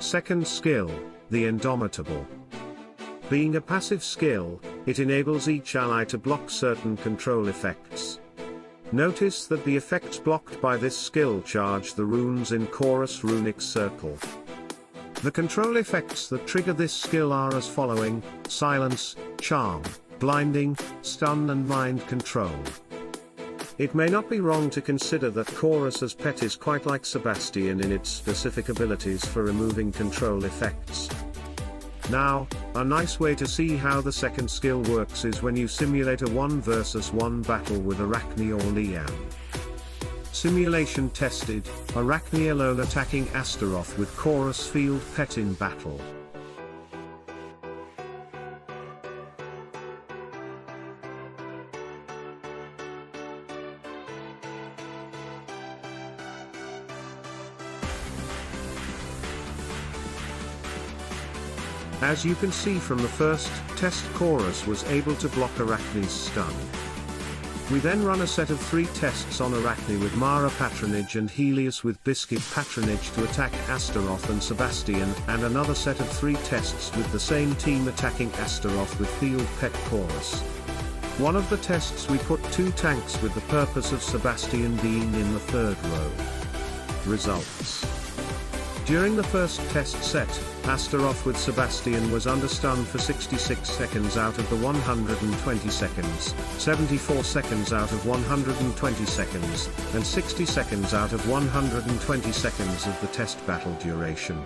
Second skill, the Indomitable. Being a passive skill, it enables each ally to block certain control effects. Notice that the effects blocked by this skill charge the runes in Khorus Runic Circle. The control effects that trigger this skill are as following: silence, charm, blinding, stun and mind control. It may not be wrong to consider that Khorus's pet is quite like Sebastian in its specific abilities for removing control effects. Now, a nice way to see how the second skill works is when you simulate a 1 versus 1 battle with Arachne or Lian. Simulation tested, Arachne alone attacking Astaroth with Khorus field pet in battle. As you can see from the first test, Khorus was able to block Arachne's stun. We then run a set of 3 tests on Arachne with Mara patronage and Helios with Biscuit patronage to attack Astaroth and Sebastian, and another set of 3 tests with the same team attacking Astaroth with field pet Khorus. One of the tests we put 2 tanks with the purpose of Sebastian being in the 3rd row. Results. During the first test set, Astaroth with Sebastian was under stun for 66 seconds out of the 120 seconds, 74 seconds out of 120 seconds, and 60 seconds out of 120 seconds of the test battle duration.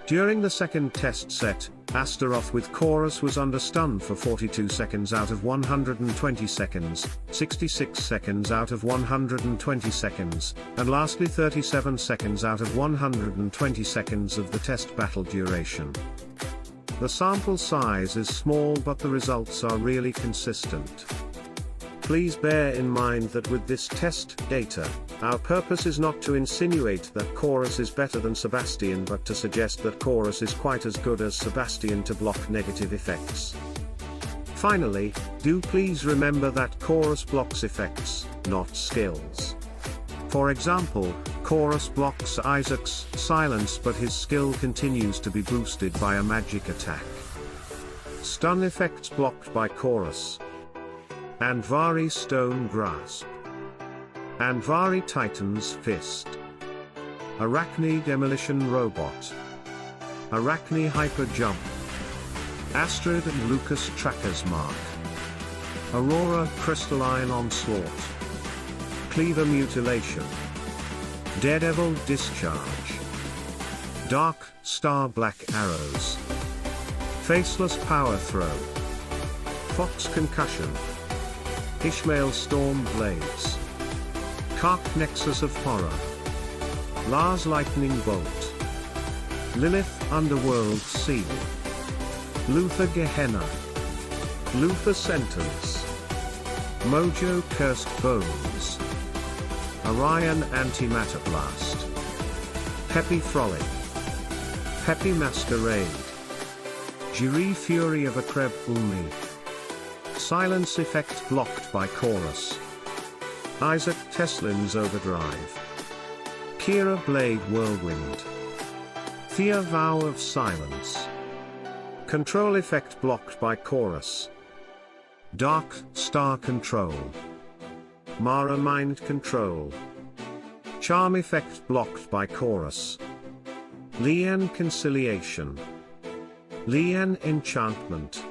During the second test set, Astaroth with Khorus was under stun for 42 seconds out of 120 seconds, 66 seconds out of 120 seconds, and lastly 37 seconds out of 120 seconds of the test battle duration. The sample size is small, but the results are really consistent. Please bear in mind that with this test data, our purpose is not to insinuate that Khorus is better than Sebastian, but to suggest that Khorus is quite as good as Sebastian to block negative effects. Finally, do please remember that Khorus blocks effects, not skills. For example, Khorus blocks Isaac's silence, but his skill continues to be boosted by a magic attack. Stun effects blocked by Khorus. Andvari Stone Grasp. Andvari Titan's Fist. Arachne Demolition Robot. Arachne Hyper Jump. Astrid and Lucas Tracker's Mark. Aurora Crystalline Onslaught. Cleaver Mutilation. Daredevil Discharge. Dark Star Black Arrows. Faceless Power Throw. Fox Concussion. Ishmael Storm Blades. Kark Nexus of Horror. Lars Lightning Bolt. Lilith Underworld Seal. Luther Gehenna. Luther Sentence. Mojo Cursed Bones. Orion Antimatter Blast. Peppy Frolic. Peppy Masquerade. Jiri Fury of Akreb Ulmi. Silence effect blocked by Khorus. Isaac Teslin's Overdrive. Kira Blade Whirlwind. Thea Vow of Silence. Control effect blocked by Khorus. Dark Star Control. Mara Mind Control. Charm effect blocked by Khorus. Lian Conciliation. Lian Enchantment.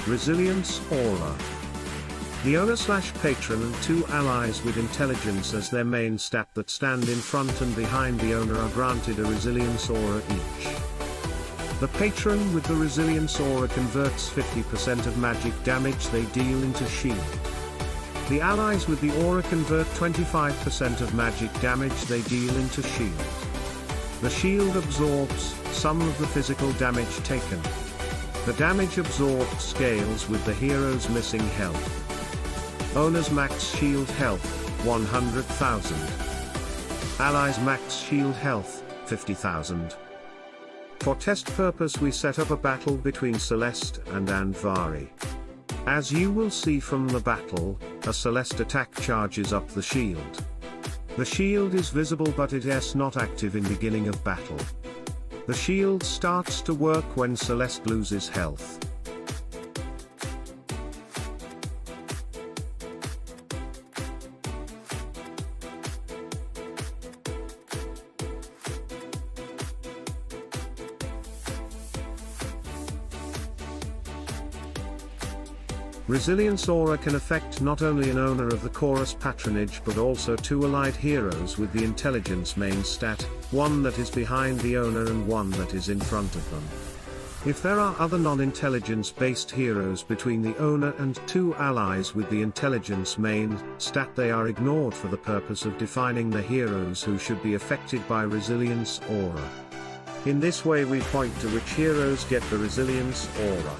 Resilience Aura. The owner/patron and 2 allies with intelligence as their main stat that stand in front and behind the owner are granted a resilience aura each. The patron with the resilience aura converts 50% of magic damage they deal into shield. The allies with the aura convert 25% of magic damage they deal into shield. The shield absorbs some of the physical damage taken. The damage absorbed scales with the hero's missing health. Owner's max shield health, 100,000. Allies max shield health, 50,000. For test purpose we set up a battle between Celeste and Andvari. As you will see from the battle, a Celeste attack charges up the shield. The shield is visible but it is not active in beginning of battle. The shield starts to work when Celeste loses health. Resilience Aura can affect not only an owner of the Khorus patronage but also 2 allied heroes with the intelligence main stat, one that is behind the owner and one that is in front of them. If there are other non-intelligence based heroes between the owner and 2 allies with the intelligence main stat, they are ignored for the purpose of defining the heroes who should be affected by Resilience Aura. In this way we point to which heroes get the Resilience Aura.